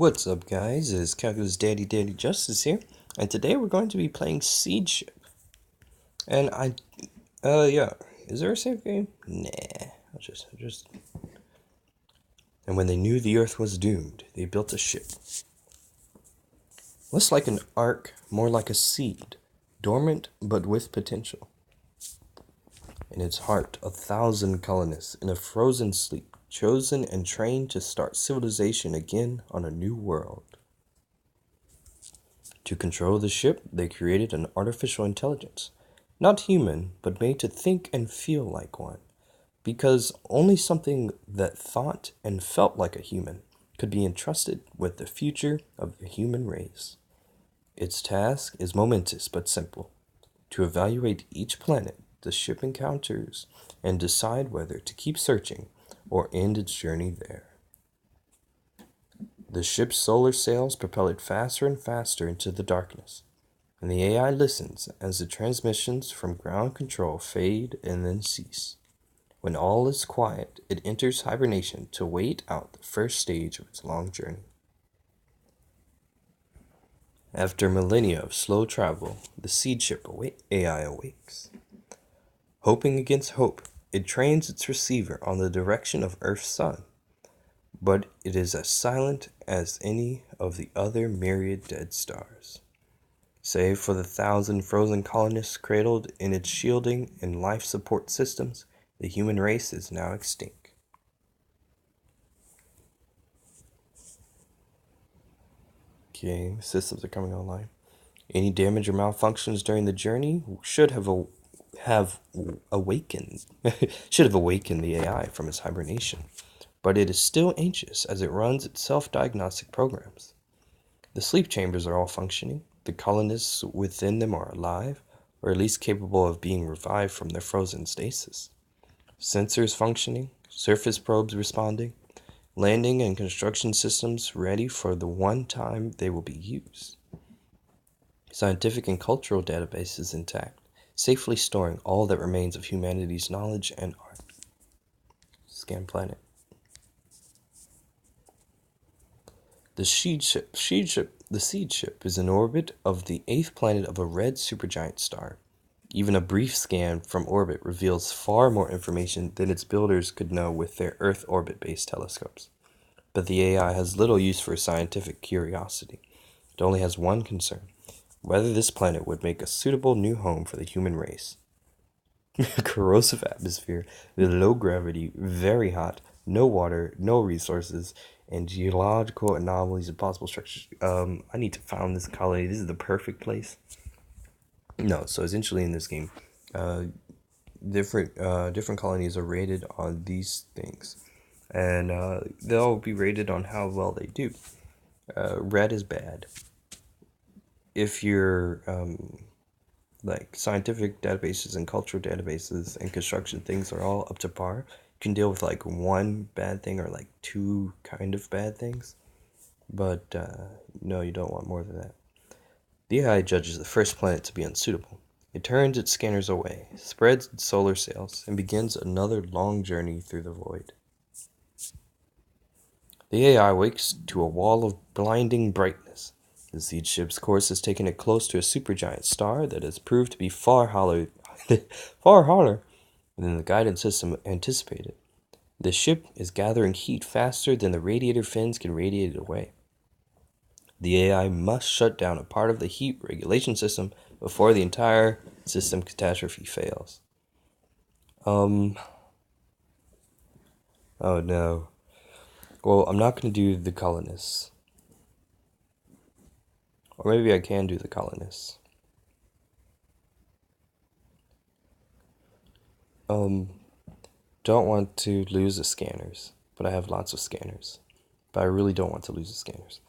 What's up, guys? It's Calculus Daddy Justice here, and today we're going to be playing Seedship. And yeah, is there a save game? Nah, I'll just. And when they knew the Earth was doomed, they built a ship. Less like an ark, more like a seed, dormant but with potential. In its heart, 1,000 colonists in a frozen sleep, chosen and trained to start civilization again on a new world. To control the ship, they created an artificial intelligence, not human, but made to think and feel like one, because only something that thought and felt like a human could be entrusted with the future of the human race. Its task is momentous but simple: to evaluate each planet the ship encounters and decide whether to keep searching or end its journey there. The ship's solar sails propel it faster and faster into the darkness, and the AI listens as the transmissions from ground control fade and then cease. When all is quiet, it enters hibernation to wait out the first stage of its long journey. After millennia of slow travel, the Seedship AI awakes. Hoping against hope, it trains its receiver on the direction of Earth's sun, but it is as silent as any of the other myriad dead stars. Save for the 1,000 frozen colonists cradled in its shielding and life support systems, the human race is now extinct. Okay, systems are coming online. Any damage or malfunctions during the journey should have awakened the AI from its hibernation, but it is still anxious as it runs its self-diagnostic programs. The sleep chambers are all functioning. The colonists within them are alive, or at least capable of being revived from their frozen stasis. Sensors functioning, surface probes responding, landing and construction systems ready for the one time they will be used. Scientific and cultural databases intact, safely storing all that remains of humanity's knowledge and art. Scan planet. The Seedship is in orbit of the 8th planet of a red supergiant star. Even a brief scan from orbit reveals far more information than its builders could know with their Earth orbit-based telescopes. But the AI has little use for scientific curiosity. It only has one concern: whether this planet would make a suitable new home for the human race. Corrosive atmosphere, low gravity, very hot, no water, no resources, and geological anomalies and possible structures. I need to found this colony. This is the perfect place. No, so essentially in this game, different colonies are rated on these things, and they'll be rated on how well they do. Red is bad. If you're like scientific databases and cultural databases and construction things are all up to par, you can deal with like one bad thing or like two kind of bad things, but no, you don't want more than that. The AI judges the first planet to be unsuitable. It turns its scanners away, spreads its solar sails, and begins another long journey through the void. The AI wakes to a wall of blinding brightness. The Seedship's course has taken it close to a supergiant star that has proved to be far hotter than the guidance system anticipated. The ship is gathering heat faster than the radiator fins can radiate it away. The AI must shut down a part of the heat regulation system before the entire system catastrophe fails. Oh no. Well, I'm not going to do the colonists. Or maybe I can do the colonists. Don't want to lose the scanners, but I have lots of scanners. But I really don't want to lose the scanners.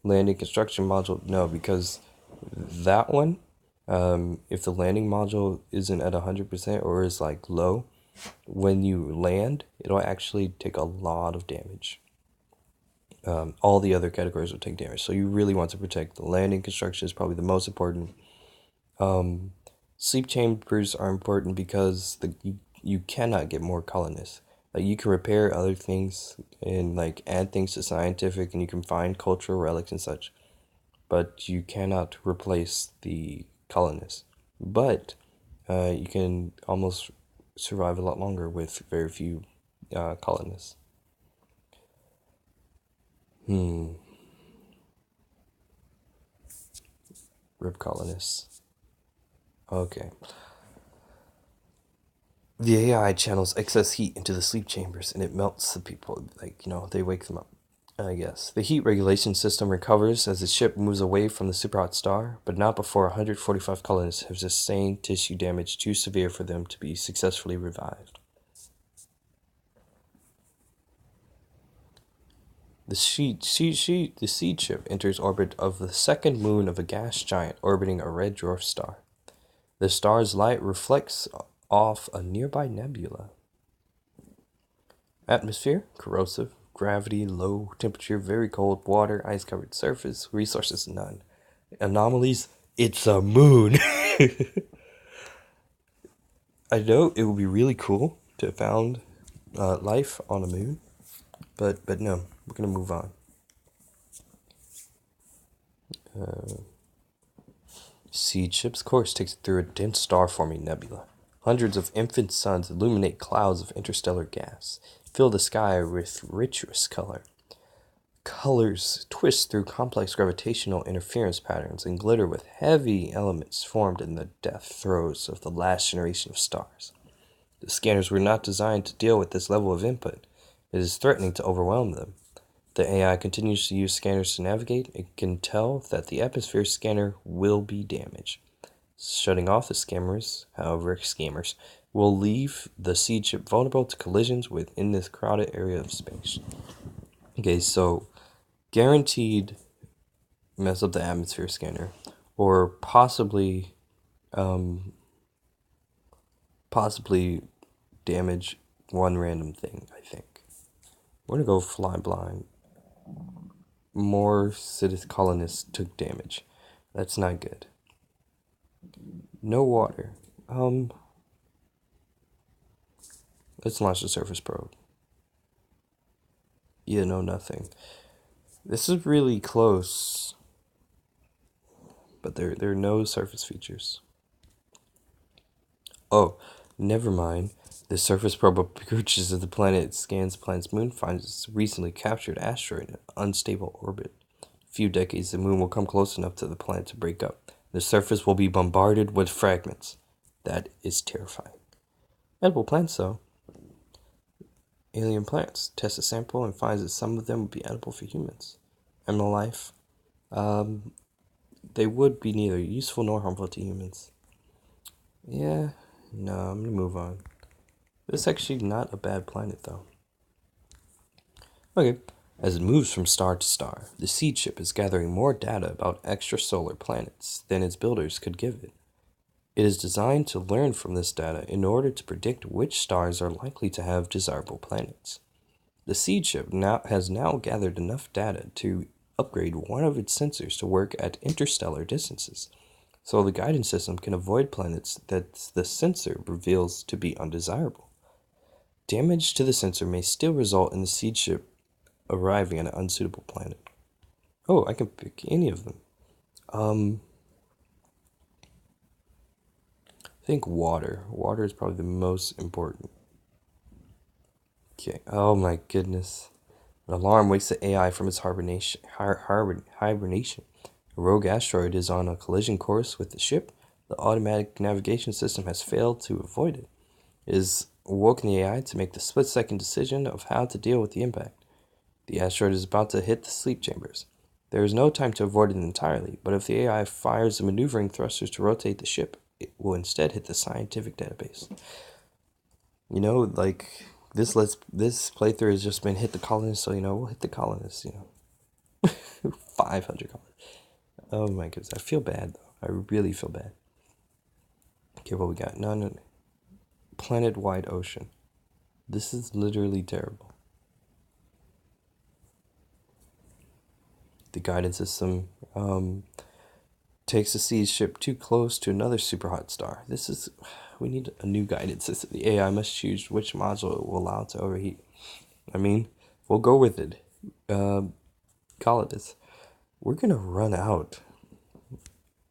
Landing construction module, no, because that one, if the landing module isn't at 100% or is like low, when you land, it'll actually take a lot of damage. All the other categories will take damage, so you really want to protect the landing construction is probably the most important. Sleep chambers are important because you cannot get more colonists. Like you can repair other things and like add things to scientific, and you can find cultural relics and such, but you cannot replace the colonists. But you can almost survive a lot longer with very few colonists. Hmm. Rip colonists. Okay. The AI channels excess heat into the sleep chambers and it melts the people. Like, they wake them up, I guess. The heat regulation system recovers as the ship moves away from the superhot star, but not before 145 colonists have sustained tissue damage too severe for them to be successfully revived. The Seedship enters orbit of the second moon of a gas giant orbiting a red dwarf star. The star's light reflects off a nearby nebula. Atmosphere, corrosive. Gravity, low. Temperature, very cold. Water, ice-covered surface. Resources, none. Anomalies, it's a moon. I know it would be really cool to have found life on a moon, but no, we're gonna move on. Seedship's course takes it through a dense star-forming nebula. Hundreds of infant suns illuminate clouds of interstellar gas, fill the sky with richest color. Colors twist through complex gravitational interference patterns and glitter with heavy elements formed in the death throes of the last generation of stars. The scanners were not designed to deal with this level of input. It is threatening to overwhelm them. The AI continues to use scanners to navigate. It can tell that the atmosphere scanner will be damaged. Shutting off the scammers will leave the Seedship vulnerable to collisions within this crowded area of space. Okay, so guaranteed mess up the atmosphere scanner, or possibly damage one random thing. I think we're gonna go fly blind. More citizen colonists took damage. That's not good. No water. Let's launch the surface probe. Yeah, no, nothing. This is really close, but there are no surface features. Oh, never mind. The surface probe approaches to the planet. It scans the planet's moon, finds its recently captured asteroid in an unstable orbit. In a few decades, the moon will come close enough to the planet to break up. The surface will be bombarded with fragments. That is terrifying. Edible plants, though. Alien plants. Test a sample and finds that some of them would be edible for humans. Animal life. They would be neither useful nor harmful to humans. Yeah, no, I'm gonna move on. This is actually not a bad planet, though. Okay. As it moves from star to star, the Seedship is gathering more data about extrasolar planets than its builders could give it. It is designed to learn from this data in order to predict which stars are likely to have desirable planets. The Seedship has now gathered enough data to upgrade one of its sensors to work at interstellar distances, so the guidance system can avoid planets that the sensor reveals to be undesirable. Damage to the sensor may still result in the Seedship arriving at an unsuitable planet. Oh, I can pick any of them. I think water. Water is probably the most important. Okay. Oh my goodness. An alarm wakes the AI from its hibernation. A rogue asteroid is on a collision course with the ship. The automatic navigation system has failed to avoid it. It has woken the AI to make the split-second decision of how to deal with the impact. The asteroid is about to hit the sleep chambers. There is no time to avoid it entirely, but if the AI fires the maneuvering thrusters to rotate the ship, it will instead hit the scientific database. Like this playthrough has just been hit the colonists, so we'll hit the colonists. 500 colonists. Oh my goodness, I feel bad though. I really feel bad. Okay, what we got? None. Planet-wide ocean. This is literally terrible. The guidance system takes the Seedship too close to another superhot star. This is We need a new guidance system. The AI must choose which module it will allow to overheat. I mean, we'll go with it. Colonists. We're gonna run out.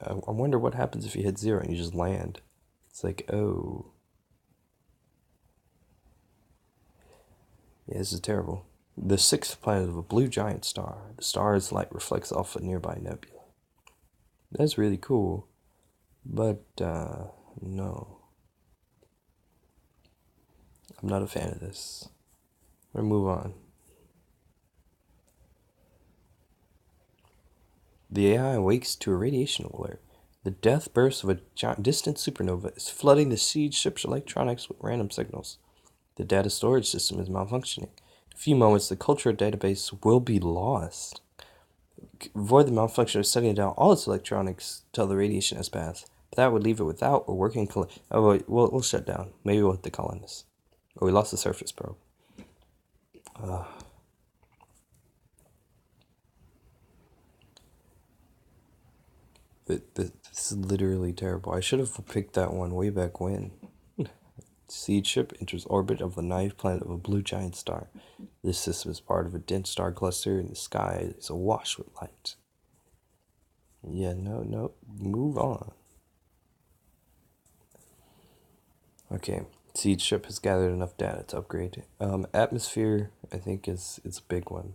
I wonder what happens if you hit 0 and you just land. It's like, oh. Yeah, this is terrible. The sixth planet of a blue giant star. The star's light reflects off a nearby nebula. That's really cool. But, no. I'm not a fan of this. We're gonna move on. The AI awakes to a radiation alert. The death burst of a distant supernova is flooding the Seedship's electronics with random signals. The data storage system is malfunctioning. In a few moments, the cultural database will be lost. Avoid the malfunction of shutting down all its electronics till the radiation has passed. But that would leave it without a working Oh, wait, we'll shut down. Maybe we'll hit the colonists. Oh, we lost the surface probe. This is literally terrible. I should have picked that one way back when. Seedship enters orbit of the ninth planet of a blue giant star. This system is part of a dense star cluster, and the sky is awash with light. Yeah, no, move on. Okay, Seedship has gathered enough data to upgrade. Atmosphere, I think, is a big one.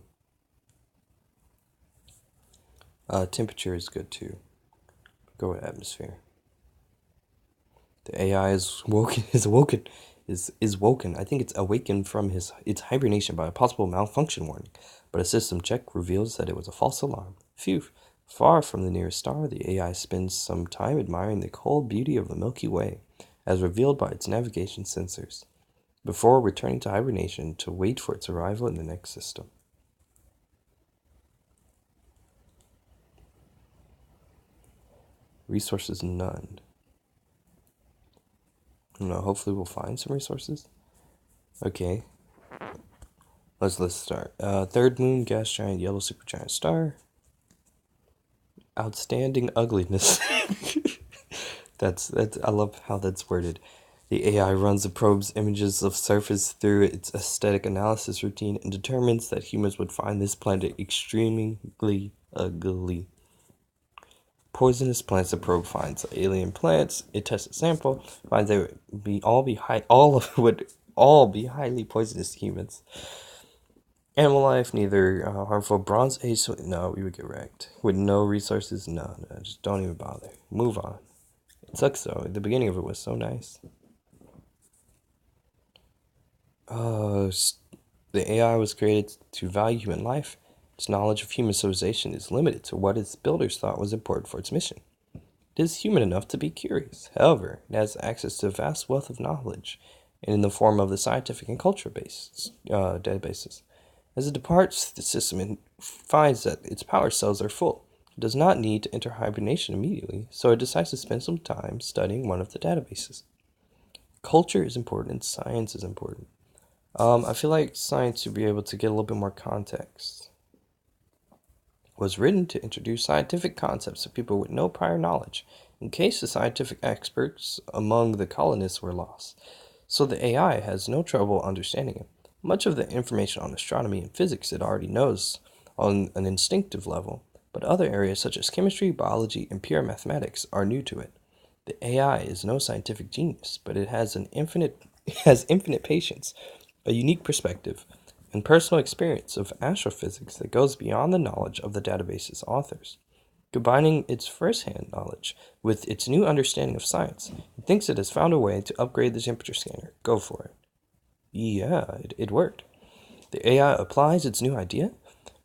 Temperature is good too. Go with atmosphere. The AI is woken. Is woken. I think it's awakened from its hibernation by a possible malfunction warning, but a system check reveals that it was a false alarm. Phew. Far from the nearest star, the AI spends some time admiring the cold beauty of the Milky Way, as revealed by its navigation sensors, before returning to hibernation to wait for its arrival in the next system. Resources none. I don't know, hopefully we'll find some resources. Okay. Let's start. Third moon, gas giant, yellow supergiant star. Outstanding ugliness. that's I love how that's worded. The AI runs the probe's images of surface through its aesthetic analysis routine and determines that humans would find this planet extremely ugly. Poisonous plants. The probe finds alien plants. It tests a sample, finds they would all be highly poisonous to humans. Animal life, neither harmful. Bronze Age, no, we would get wrecked. With no resources, no, just don't even bother. Move on. It sucks though. The beginning of it was so nice. The AI was created to value human life. Its knowledge of human civilization is limited to what its builders thought was important for its mission. It is human enough to be curious. However, it has access to a vast wealth of knowledge, and in the form of the scientific and culture-based databases. As it departs the system and finds that its power cells are full, it does not need to enter hibernation immediately, so it decides to spend some time studying one of the databases. Culture is important, science is important. I feel like science should be able to get a little bit more context. Was written to introduce scientific concepts to people with no prior knowledge, in case the scientific experts among the colonists were lost. So the AI has no trouble understanding it. Much of the information on astronomy and physics it already knows on an instinctive level, but other areas such as chemistry, biology, and pure mathematics are new to it. The AI is no scientific genius, but it has infinite patience, a unique perspective, and personal experience of astrophysics that goes beyond the knowledge of the database's authors. Combining its first-hand knowledge with its new understanding of science, it thinks it has found a way to upgrade the temperature scanner. Go for it. Yeah, it worked. The AI applies its new idea,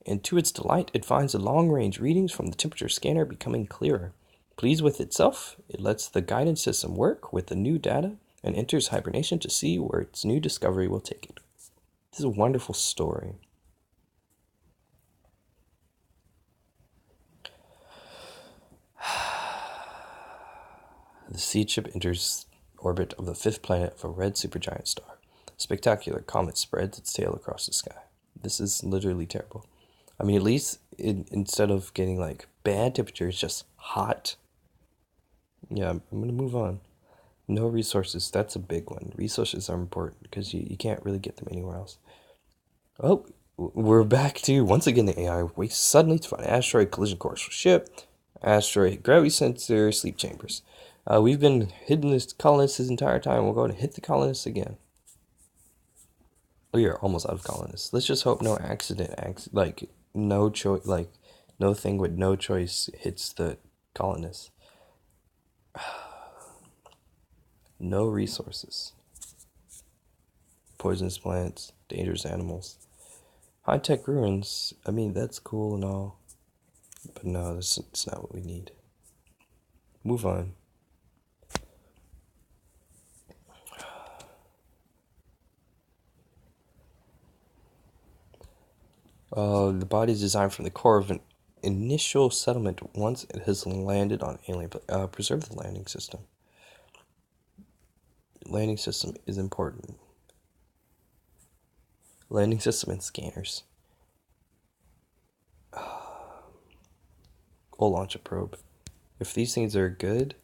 and to its delight, it finds the long-range readings from the temperature scanner becoming clearer. Pleased with itself, it lets the guidance system work with the new data and enters hibernation to see where its new discovery will take it. This is a wonderful story. The Seedship enters orbit of the fifth planet of a red supergiant star. A spectacular comet spreads its tail across the sky. This is literally terrible. I mean, at least instead of getting like bad temperature, it's just hot. Yeah, I'm gonna move on. No resources. That's a big one. Resources are important because you can't really get them anywhere else. Oh, we're back to, once again, the AI wakes suddenly to find asteroid collision course for ship, asteroid gravity sensor, sleep chambers. We've been hitting the colonists this entire time. We'll go and hit the colonists again. We are almost out of colonists. Let's just hope no accident, like no choice, like no thing with no choice hits the colonists. No resources. Poisonous plants, dangerous animals. High-tech ruins, I mean, that's cool and all. But no, that's not what we need. Move on. The body is designed from the core of an initial settlement once it has landed on alien preserve the landing system. Landing system is important. Landing system and scanners. We'll launch a probe. If these things are good,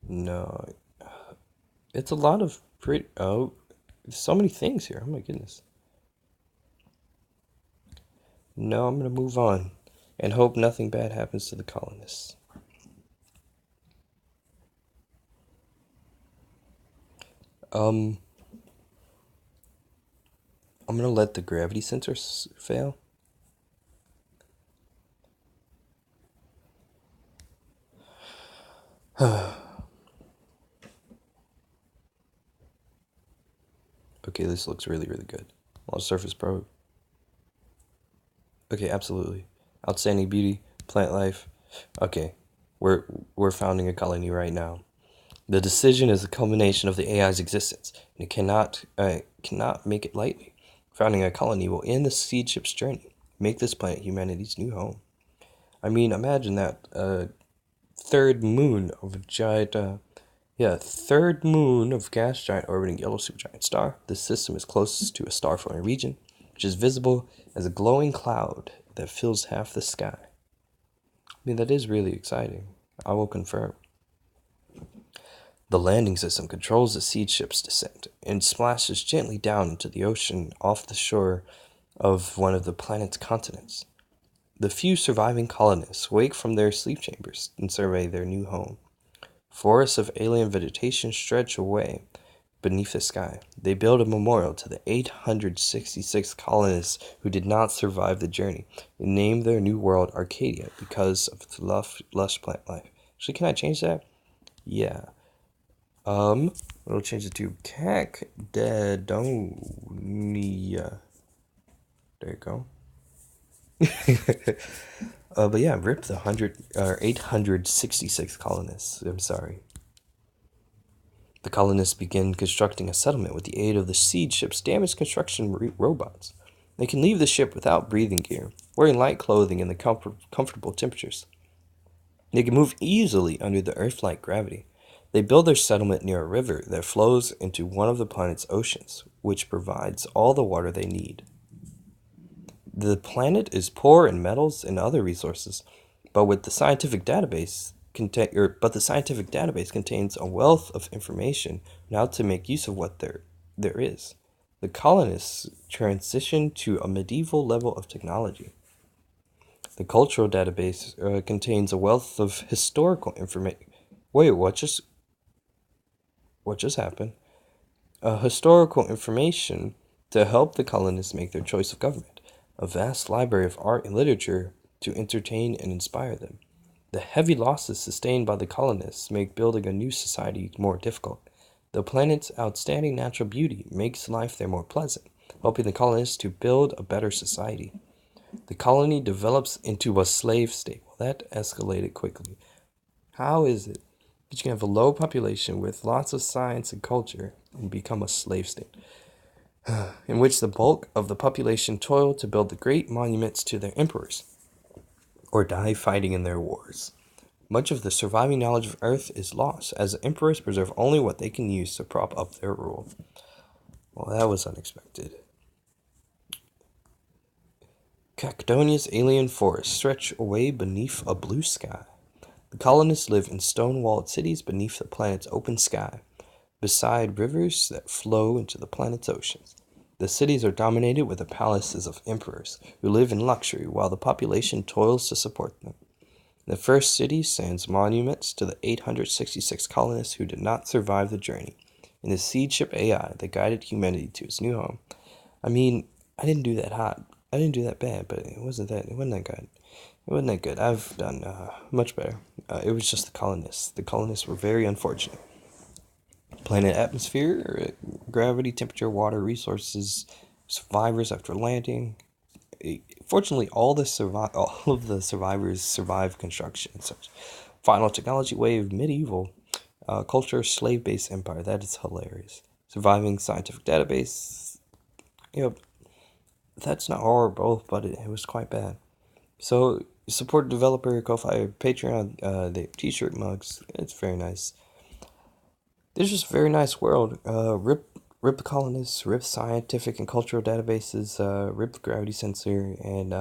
no. It's a lot of pretty. Oh, so many things here. Oh my goodness. No, I'm gonna move on and hope nothing bad happens to the colonists. I'm gonna let the gravity sensors fail. Okay, this looks really, really good. Launch surface probe. Okay, absolutely. Outstanding beauty, plant life. Okay, we're founding a colony right now. The decision is a culmination of the AI's existence, and it cannot make it lightly. Founding a colony will end the Seedship's journey, make this planet humanity's new home. I mean, imagine that third moon of a giant, third moon of gas giant orbiting yellow supergiant star. This system is closest to a star-forming region, which is visible as a glowing cloud that fills half the sky. I mean, that is really exciting. I will confirm. The landing system controls the Seedship's descent and splashes gently down into the ocean off the shore of one of the planet's continents. The few surviving colonists wake from their sleep chambers and survey their new home. Forests of alien vegetation stretch away beneath the sky. They build a memorial to the 866 colonists who did not survive the journey and name their new world Arcadia because of its lush plant life. Actually, can I change that? Yeah. We'll change it to Cacdedonia. There you go. But yeah, rip the 866 colonists. I'm sorry. The colonists begin constructing a settlement with the aid of the Seedship's damaged construction robots. They can leave the ship without breathing gear, wearing light clothing and the comfortable temperatures. They can move easily under the Earth-like gravity. They build their settlement near a river that flows into one of the planet's oceans, which provides all the water they need. The planet is poor in metals and other resources, but the scientific database contains a wealth of information on how to make use of what there is. The colonists transition to a medieval level of technology. The cultural database contains a wealth of historical information. Wait, what just happened? Historical information to help the colonists make their choice of government. A vast library of art and literature to entertain and inspire them. The heavy losses sustained by the colonists make building a new society more difficult. The planet's outstanding natural beauty makes life there more pleasant, helping the colonists to build a better society. The colony develops into a slave state. Well, that escalated quickly. How is it that you can have a low population with lots of science and culture and become a slave state, in which the bulk of the population toil to build the great monuments to their emperors, or die fighting in their wars? Much of the surviving knowledge of Earth is lost, as the emperors preserve only what they can use to prop up their rule. Well, that was unexpected. Cacdonia's alien forests stretch away beneath a blue sky. The colonists live in stone-walled cities beneath the planet's open sky, beside rivers that flow into the planet's oceans. The cities are dominated with the palaces of emperors, who live in luxury while the population toils to support them. The first city stands monuments to the 866 colonists who did not survive the journey, in the Seedship AI that guided humanity to its new home. I mean, I didn't do that hot. I didn't do that bad, but it wasn't that good. It wasn't that good. I've done much better. It was just the colonists. The colonists were very unfortunate. Planet atmosphere, gravity, temperature, water, resources, survivors after landing. Fortunately, all of the survivors survived construction and such. Final technology wave, medieval culture, slave-based empire. That is hilarious. Surviving scientific database. You know, that's not horrible, but it was quite bad. So support developer, Ko-Fi, Patreon. They have T-shirt mugs. It's very nice. This is a very nice world. RIP colonists, RIP scientific and cultural databases, RIP gravity sensor, and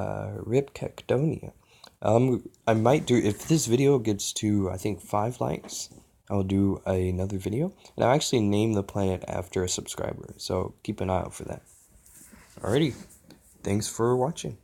RIP Caledonia. I might do, if this video gets to, I think, 5 likes, I'll do another video. And I'll actually name the planet after a subscriber, so keep an eye out for that. Alrighty, thanks for watching.